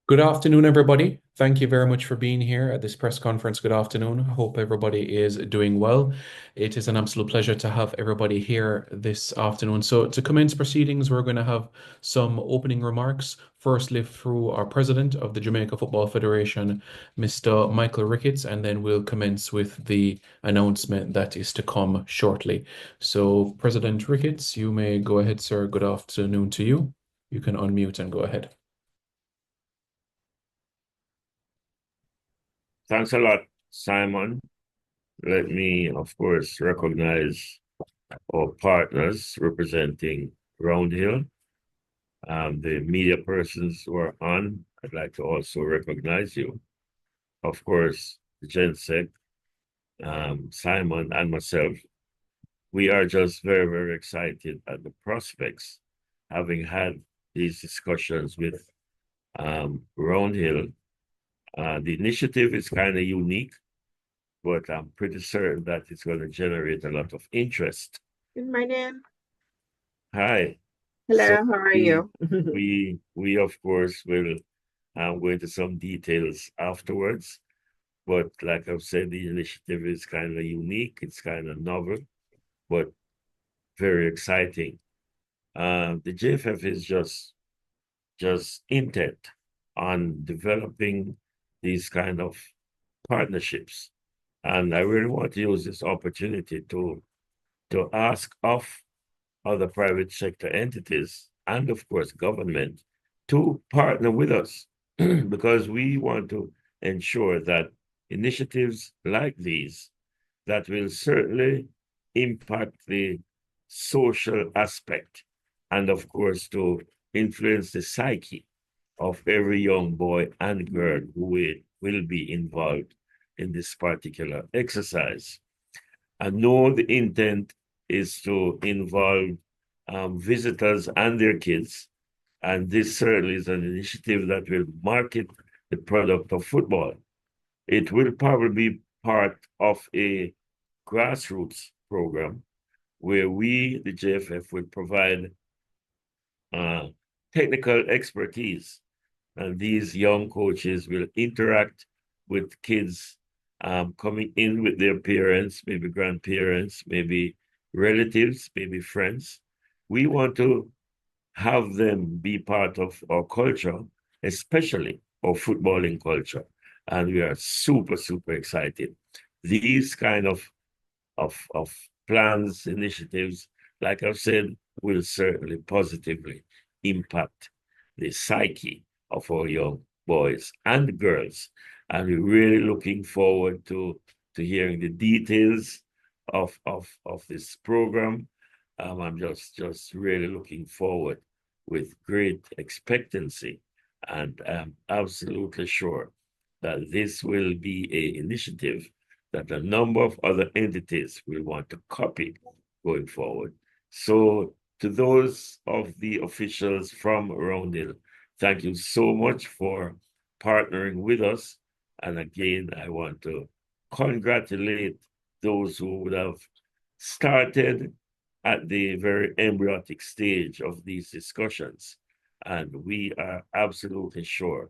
Good afternoon, everybody. Thank you very much for being here at this press conference. Good afternoon. Hope everybody is doing well. It is an absolute pleasure to have everybody here this afternoon. So, to commence proceedings, we're going to have some opening remarks. Firstly, through our president of the Jamaica Football Federation, Mr. Michael Ricketts, and then we'll commence with the announcement that is to come shortly. So, President Ricketts, you may go ahead, sir. Good afternoon to you. You can unmute and go ahead. Thanks a lot, Simon. Let me, of course, recognize our partners representing Roundhill, the media persons who are on. I'd like to also recognize you. Of course, the GenSec, Simon, and myself. We are just very, very excited at the prospects, having had these discussions with Roundhill. The initiative is kind of unique, but I'm pretty certain that it's going to generate a lot of interest. Good morning. Hi. So Hello, how are we you? we of course will go into some details afterwards. But like I've said, the initiative is kind of unique. It's kind of novel, but very exciting. The JFF is just intent on developing these kind of partnerships. And I really want to use this opportunity to ask of other private sector entities and, of course, government to partner with us because we want to ensure that initiatives like these that will certainly impact the social aspect and, of course, to influence the psyche of every young boy and girl who will be involved in this particular exercise. I know the intent is to involve visitors and their kids, and this certainly is an initiative that will market the product of football. It will probably be part of a grassroots program where we, the JFF, will provide uh, technical expertise, and these young coaches will interact with kids coming in with their parents, maybe grandparents, maybe relatives, maybe friends. We want to have them be part of our culture, especially our footballing culture. And we are super, super excited. These kind of plans, initiatives, like I've said, will certainly positively impact the psyche of our young boys and girls. And we're really looking forward to hearing the details of this program. I'm just really looking forward with great expectancy, and I'm absolutely sure that this will be an initiative that a number of other entities will want to copy going forward. So to those of the officials from Roundhill, thank you so much for partnering with us. And again, I want to congratulate those who would have started at the very embryonic stage of these discussions. And we are absolutely sure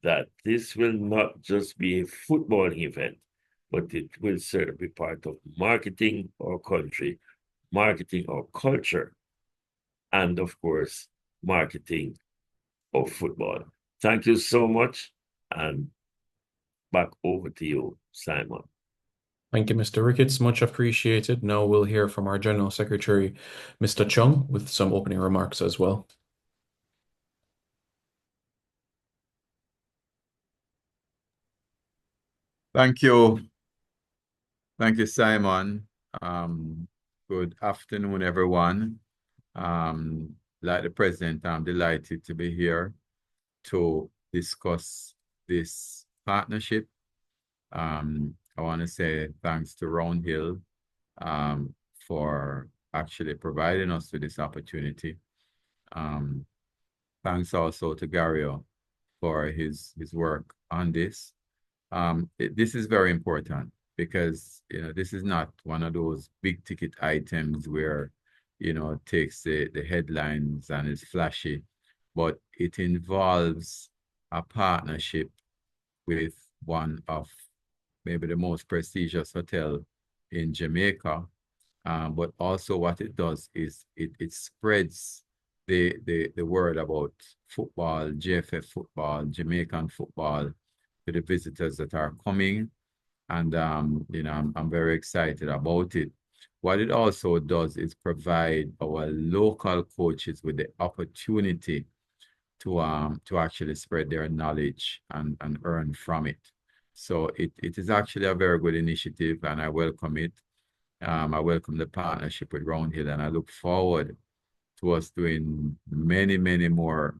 that this will not just be a footballing event, but it will certainly be part of marketing our country, marketing our culture, and of course, marketing of football. Thank you so much. And back over to you, Simon. Thank you, Mr. Ricketts. Much appreciated. Now we'll hear from our General Secretary, Mr. Chung, with some opening remarks as well. Thank you. Thank you, Simon. Good afternoon, everyone. Like the president, I'm delighted to be here to discuss this partnership. I want to say thanks to Roundhill for actually providing us with this opportunity. Thanks also to Gario for his work on this. This is very important because this is not one of those big ticket items where it takes the headlines and it's flashy, but it involves a partnership with one of maybe the most prestigious hotel in Jamaica. But also what it does is it spreads the word about football, JFF football, Jamaican football to the visitors that are coming. And I'm very excited about it. What it also does is provide our local coaches with the opportunity to actually spread their knowledge and earn from it. So it is actually a very good initiative, and I welcome it. I welcome the partnership with Roundhill, and I look forward to us doing many, many more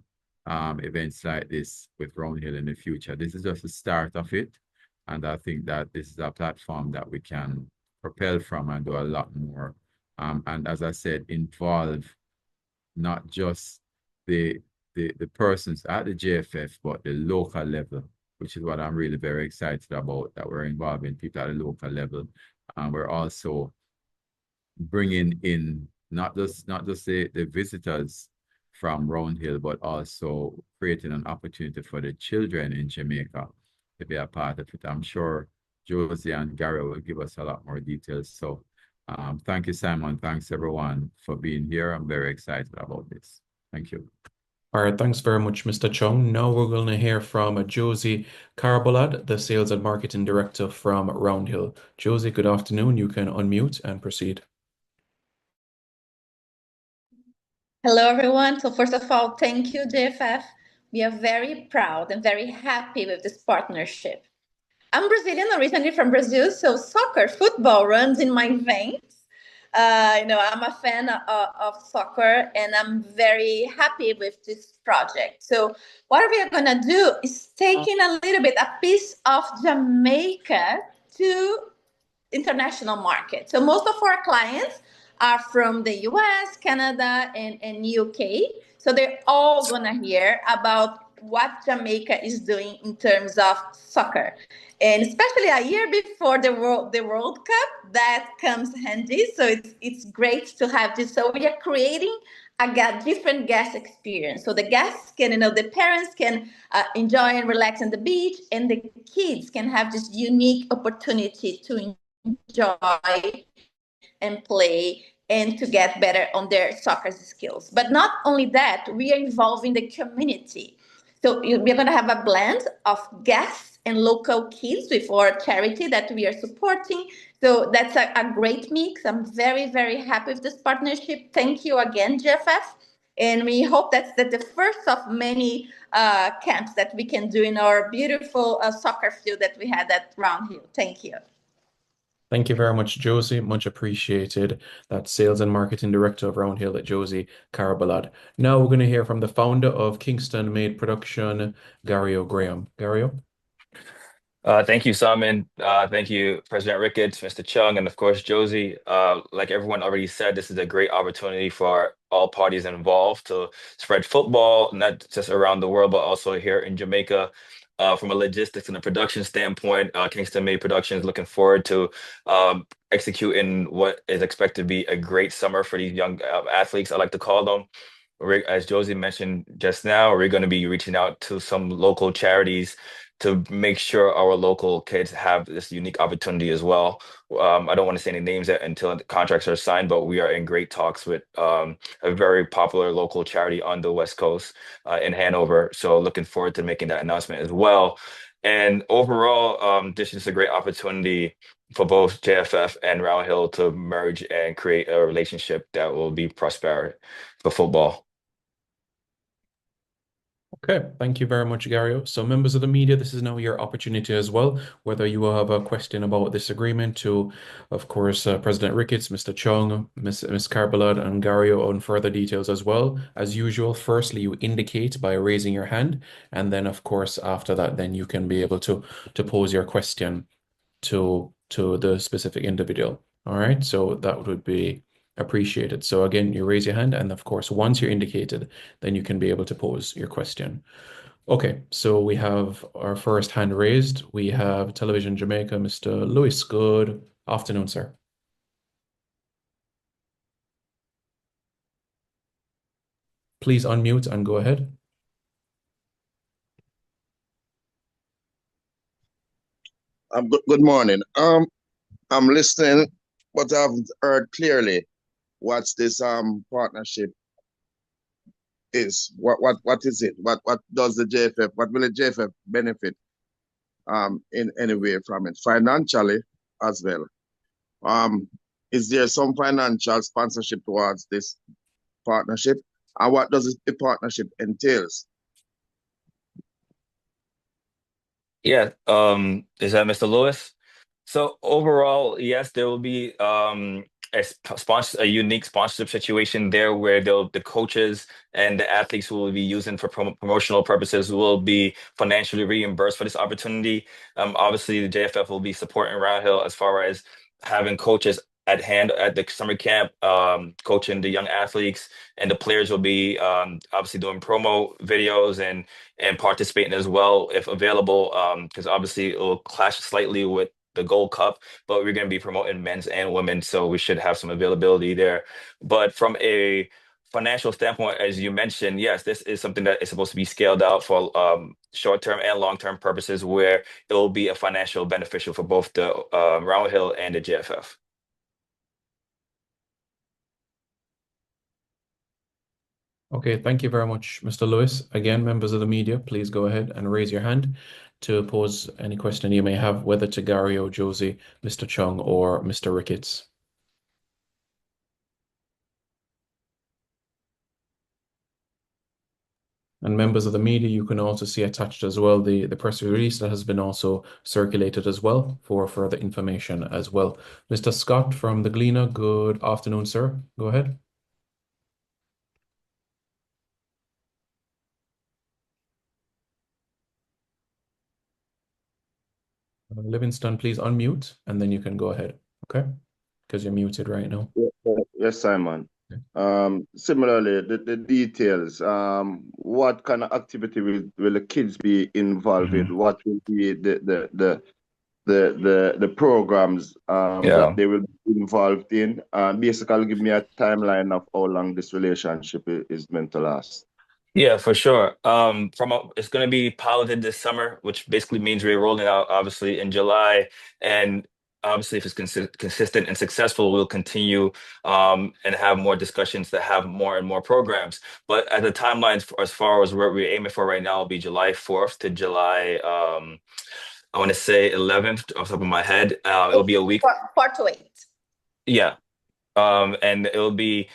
events like this with Roundhill in the future. This is just the start of it, and I think that this is a platform that we can propel from and do a lot more. And as I said, involve not just the the persons at the JFF, but the local level, which is what I'm really very excited about, that we're involving people at the local level. We're also bringing in not just the visitors from Roundhill, but also creating an opportunity for the children in Jamaica to be a part of it. I'm sure Josie and Gary will give us a lot more details. So thank you, Simon. Thanks everyone for being here. I'm very excited about this. Thank you. All right, thanks very much, Mr. Chung. Now we're going to hear from Josie Carabalad, the Sales and Marketing Director from Roundhill. Josie, good afternoon. You can unmute and proceed. Hello, everyone. So first of all, thank you, JFF. We are very proud and very happy with this partnership. I'm Brazilian, originally from Brazil, so soccer, football runs in my veins. I'm a fan of soccer, and I'm very happy with this project. So what we are going to do is taking a little bit, a piece of Jamaica to international market. So most of our clients are from the US, Canada, and UK. So they're all gonna hear about what Jamaica is doing in terms of soccer. And especially a year before the World Cup, that comes handy. So it's great to have this. So we are creating a different guest experience. So the guests can, the parents can enjoy and relax on the beach, and the kids can have this unique opportunity to enjoy and play and to get better on their soccer skills. But not only that, we are involving the community. So we're going to have a blend of guests and local kids with our charity that we are supporting. So that's a great mix. I'm very, very happy with this partnership. Thank you again, JFF. And we hope that's the first of many camps that we can do in our beautiful soccer field that we had at Roundhill. Thank you. Thank you very much, Josie. Much appreciated. That's Sales and Marketing Director of Roundhill at Josie Carabalad. Now we're going to hear from the founder of Kingston Made Production, Gario Graham. Gario? Thank you, Simon. Thank you, President Ricketts, Mr. Chung, and of course, Josie. Like everyone already said, this is a great opportunity for all parties involved to spread football, not just around the world, but also here in Jamaica. From a logistics and a production standpoint, Kingston Made Productions looking forward to executing what is expected to be a great summer for these young athletes, I like to call them. As Josie mentioned just now, we're going to be reaching out to some local charities to make sure our local kids have this unique opportunity as well. I don't want to say any names until the contracts are signed, but we are in great talks with a very popular local charity on the West Coast in Hanover. So looking forward to making that announcement as well. And overall, this is a great opportunity for both JFF and Round Hill to merge and create a relationship that will be prosperous for football. Okay, thank you very much, Gario. So, members of the media, this is now your opportunity as well. Whether you will have a question about this agreement to, of course, President Ricketts, Mr. Chung, Ms. Carbalad, and Gario on further details as well. As usual, firstly, you indicate by raising your hand, and then, of course, after that, then you can be able to pose your question to the specific individual. All right, so that would be appreciated. So again, you raise your hand, and of course, once you're indicated, then you can be able to pose your question. Okay, so we have our first hand raised. We have Television Jamaica, Mr. Lewis. Good afternoon, sir. Please unmute and go ahead. Good morning. I'm listening, but I haven't heard clearly what's this partnership is. What is it? What does the JFF? What will the JFF benefit in any way from it financially as well? Um, is there some financial sponsorship towards this partnership, and what does the partnership entails? Yeah, is that Mr. Lewis? So overall, yes, there will be a unique sponsorship situation there where the coaches and the athletes who will be using for promotional purposes will be financially reimbursed for this opportunity. Obviously, the JFF will be supporting Round Hill as far as having coaches at hand at the summer camp, coaching the young athletes, and the players will be obviously doing promo videos and participating as well if available, because obviously it will clash slightly with the Gold Cup, but we're going to be promoting men's and women, so we should have some availability there. But from a financial standpoint, as you mentioned, yes, this is something that is supposed to be scaled out for short-term and long-term purposes, where it will be a financial beneficial for both the Round Hill and the JFF. Okay, thank you very much, Mr. Lewis. Again, members of the media, please go ahead and raise your hand to pose any question you may have, whether to Gary or Josie, Mr. Chung, or Mr. Ricketts. And members of the media, you can also see attached as well the press release that has been also circulated as well for further information as well. Mr. Scott from the Gleaner, good afternoon, sir. Go ahead. Livingston, please unmute and then you can go ahead. Okay? Because you're muted right now. Yes, Simon. Okay. Similarly, the details. What kind of activity will the kids be involved in? What will be the programs that Yeah. they will be involved in? Basically, give me a timeline of how long this relationship is meant to last. Yeah, for sure. It's going to be piloted this summer, which basically means we're rolling out obviously in July, and obviously if it's consistent and successful, we'll continue and have more discussions to have more and more programs. But at the timelines as far as what we're aiming for right now will be July 4th to July I want to say 11th off the top of my head. It'll be a week. 4 to 8. Yeah. And it'll be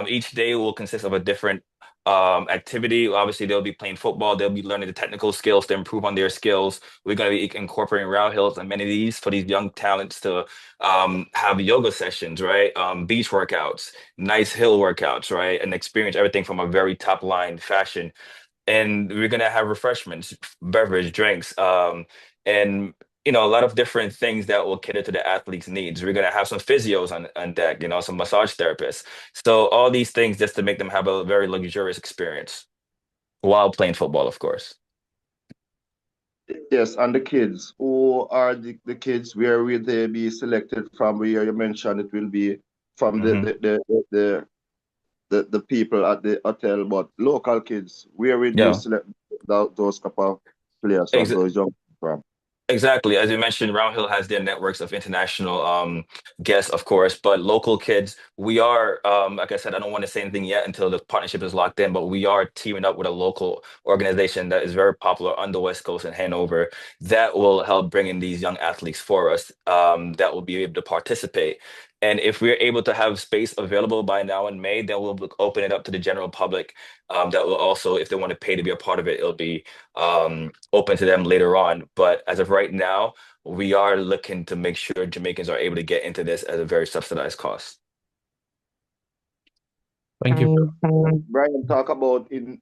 each day will consist of a different activity. Obviously, they'll be playing football. They'll be learning the technical skills to improve on their skills. We're going to be incorporating Round Hill's amenities for these young talents to have yoga sessions, right? Beach workouts, nice hill workouts, right? And experience everything from a very top line fashion, and we're gonna have refreshments, beverage, drinks, and a lot of different things that will cater to the athlete's needs. We're gonna have some physios on deck, some massage therapists. So all these things just to make them have a very luxurious experience while playing football, of course. Yes, and the kids. Who are the kids? Where will they be selected from? Where you mentioned it will be from Hmm. the people at the hotel, but local kids, where would you Yeah. select those couple of players from, those young from? Exactly. As you mentioned, Round Hill has their networks of international guests, of course, but local kids, we are, like I said, I don't want to say anything yet until the partnership is locked in, but we are teaming up with a local organization that is very popular on the West Coast in Hanover that will help bring in these young athletes for us that will be able to participate. And if we're able to have space available by now in May, then we'll open it up to the general public that will also, if they want to pay to be a part of it, it'll be open to them later on. But as of right now, we are looking to make sure Jamaicans are able to get into this at a very subsidized cost. Thank you. Brian, talk about in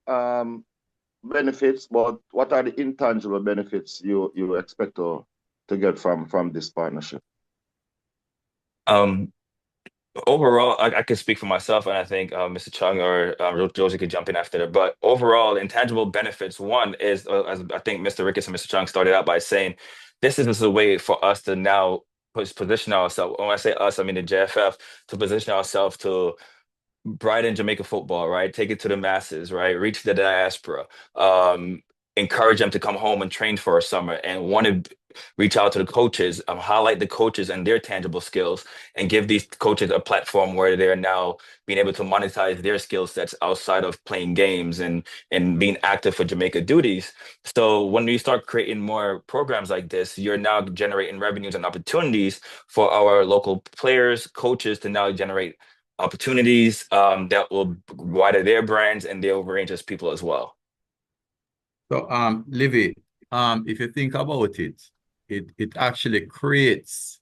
benefits, but what are the intangible benefits you expect to get from this partnership? Um, Overall, I can speak for myself, and I think Mr. Chung or Josie could jump in after that. But overall, intangible benefits, one is, as I think Mr. Ricketts and Mr. Chung started out by saying, this is just a way for us to now position ourselves. When I say us, I mean the JFF, to position ourselves to brighten Jamaica football, right? Take it to the masses, right? Reach the diaspora. encourage them to come home and train for a summer and want to reach out to the coaches, highlight the coaches and their tangible skills, and give these coaches a platform where they're now being able to monetize their skill sets outside of playing games and being active for Jamaica duties. So when we start creating more programs like this, you're now generating revenues and opportunities for our local players, coaches to now generate opportunities that will widen their brands and their range as people as well. So, Livy, if you think about it, it actually creates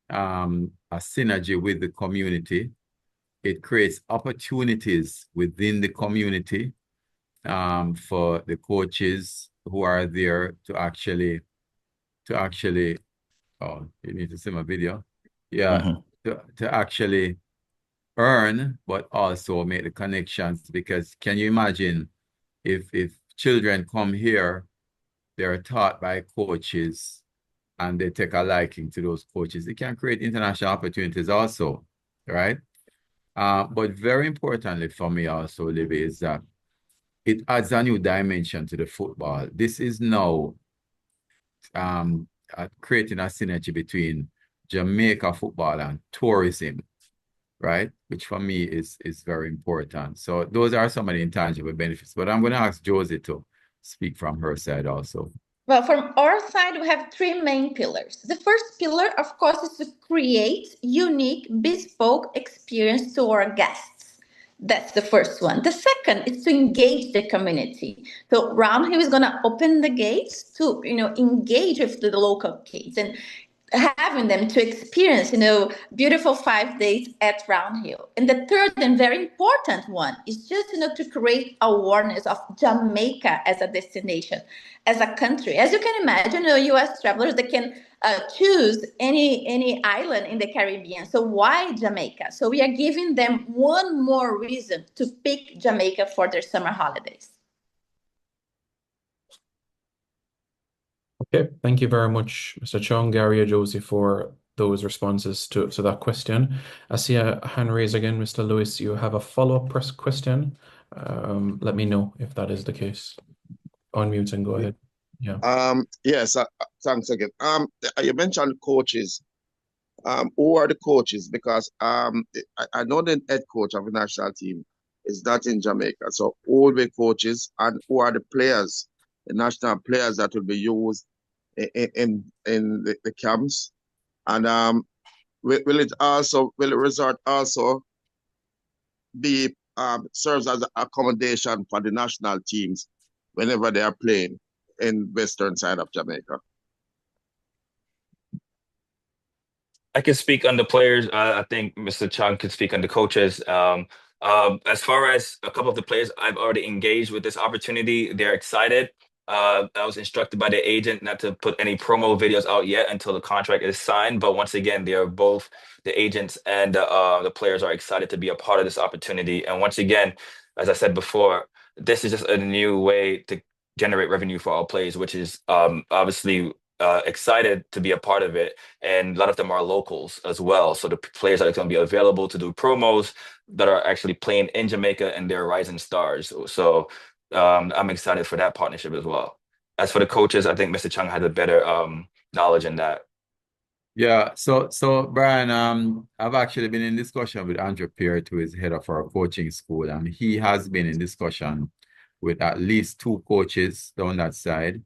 a synergy with the community. It creates opportunities within the community for the coaches who are there to actually, oh, you need to see my video. Yeah, to actually earn, but also make the connections. Because can you imagine if children come here, they're taught by coaches and they take a liking to those coaches, it can create international opportunities also, right? But very importantly for me also, Libby, is that it adds a new dimension to the football. This is now creating a synergy between Jamaica football and tourism, right? Which for me is very important. So those are some of the intangible benefits. But I'm going to ask Josie to speak from her side also. Well, from our side, we have three main pillars. The first pillar, of course, is to create unique, bespoke experience to our guests. That's the first one. The second is to engage the community. So Round Hill is going to open the gates to, engage with the local kids and having them to experience, beautiful 5 days at Round Hill. And the third and very important one is just, to create awareness of Jamaica as a destination, as a country. As you can imagine, U.S. travelers, they can choose any island in the Caribbean. So why Jamaica? So we are giving them one more reason to pick Jamaica for their summer holidays. Okay, thank you very much, Mr. Chung, Gary, and Josie, for those responses to that question. I see a hand raised again, Mr. Lewis. You have a follow-up question. Let me know if that is the case. Unmute and go ahead. Yeah. Yes. Thanks again. You mentioned coaches. Who are the coaches? Because I know the head coach of the national team is not in Jamaica. So who will be coaches and who are the players, the national players that will be used in the camps? And will the resort also be serves as accommodation for the national teams whenever they are playing in western side of Jamaica? I can speak on the players. I think Mr. Chung could speak on the coaches. As far as a couple of the players, I've already engaged with this opportunity. They're excited. I was instructed by the agent not to put any promo videos out yet until the contract is signed. But once again, they are both the agents and the players are excited to be a part of this opportunity. And once again, as I said before, this is just a new way to generate revenue for our players, which is obviously excited to be a part of it. And a lot of them are locals as well. So the players are going to be available to do promos that are actually playing in Jamaica and they're rising stars. So I'm excited for that partnership as well. As for the coaches, I think Mr. Chung has a better knowledge in that. Yeah, so Brian, I've actually been in discussion with Andrew Peart, who is head of our coaching school, and he has been in discussion with at least two coaches down that side.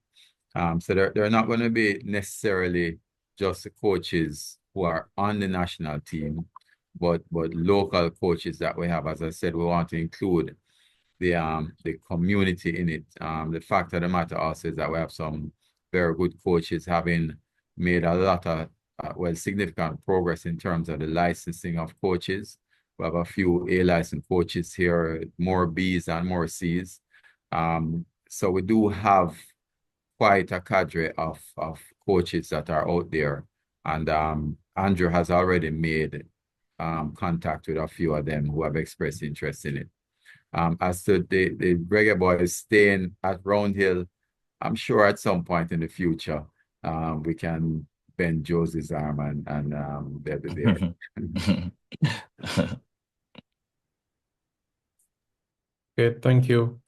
So they're not going to be necessarily just the coaches who are on the national team, but local coaches that we have. As I said, we want to include the community in it. The fact of the matter also is that we have some very good coaches having made a lot of significant progress in terms of the licensing of coaches. We have a few A licensed coaches here, more Bs and more Cs. So we do have quite a cadre of coaches that are out there. And Andrew has already made contact with a few of them who have expressed interest in it. As to the Reggae Boys staying at Round Hill, I'm sure at some point in the future, we can bend Josie's arm and they'll be there. Okay, thank you.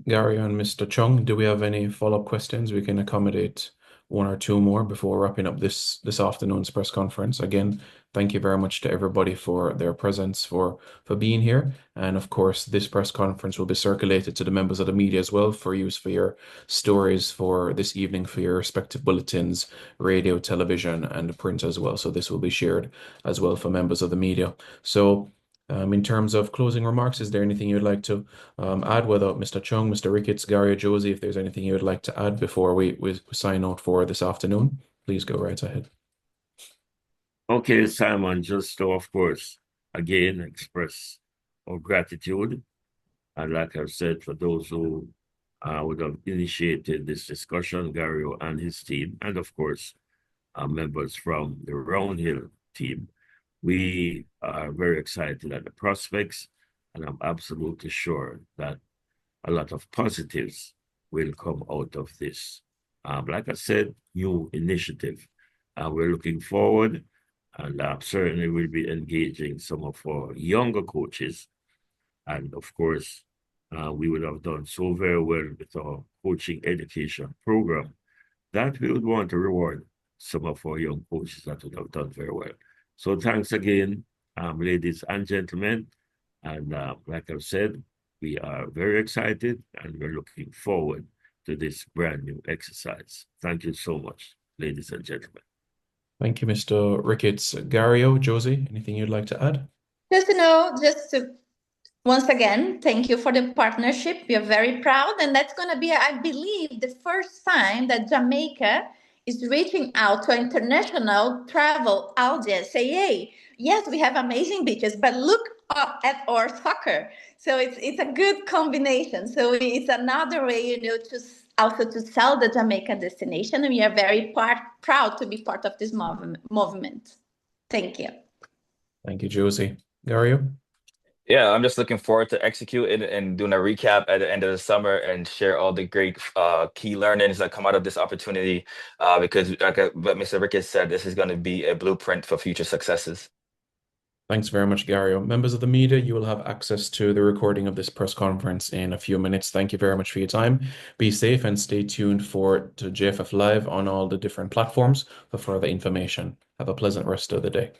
Gary and Mr. Chung, do we have any follow-up questions? We can accommodate one or two more before wrapping up this afternoon's press conference. Again, thank you very much to everybody for their presence, for being here. And of course, this press conference will be circulated to the members of the media as well for use for your stories for this evening for your respective bulletins, radio, television, and print as well. So this will be shared as well for members of the media. So in terms of closing remarks, is there anything you'd like to add, whether Mr. Chung, Mr. Ricketts, Gary, or Josie, if there's anything you would like to add before we sign out for this afternoon, please go right ahead. Okay, Simon, just to, of course, again, express our gratitude. And like I've said, for those who would have initiated this discussion, Gary and his team, and of course, members from the Roundhill team, we are very excited at the prospects, and I'm absolutely sure that a lot of positives will come out of this. Like I said, new initiative. We're looking forward, and certainly we'll be engaging some of our younger coaches. And of course, we would have done so very well with our coaching education program that we would want to reward some of our young coaches that would have done very well. So thanks again, ladies and gentlemen. And like I've said, we are very excited and we're looking forward to this brand new exercise. Thank you so much, ladies and gentlemen. Thank you, Mr. Ricketts. Gary, Josie, anything you'd like to add? Just to once again, thank you for the partnership. We are very proud, and that's going to be, I believe, the first time that Jamaica is reaching out to an international travel audience. Say, hey, yes, we have amazing beaches, but look up at our soccer. So it's a good combination. So it's another way, to also to sell the Jamaica destination. And we are very proud to be part of this movement. Thank you. Thank you, Josie. Gary? Yeah, I'm just looking forward to executing and doing a recap at the end of the summer and share all the great key learnings that come out of this opportunity. Because like what Mr. Ricketts said, this is going to be a blueprint for future successes. Thanks very much, Gary. Members of the media, you will have access to the recording of this press conference in a few minutes. Thank you very much for your time. Be safe and stay tuned to JFF Live on all the different platforms for further information. Have a pleasant rest of the day.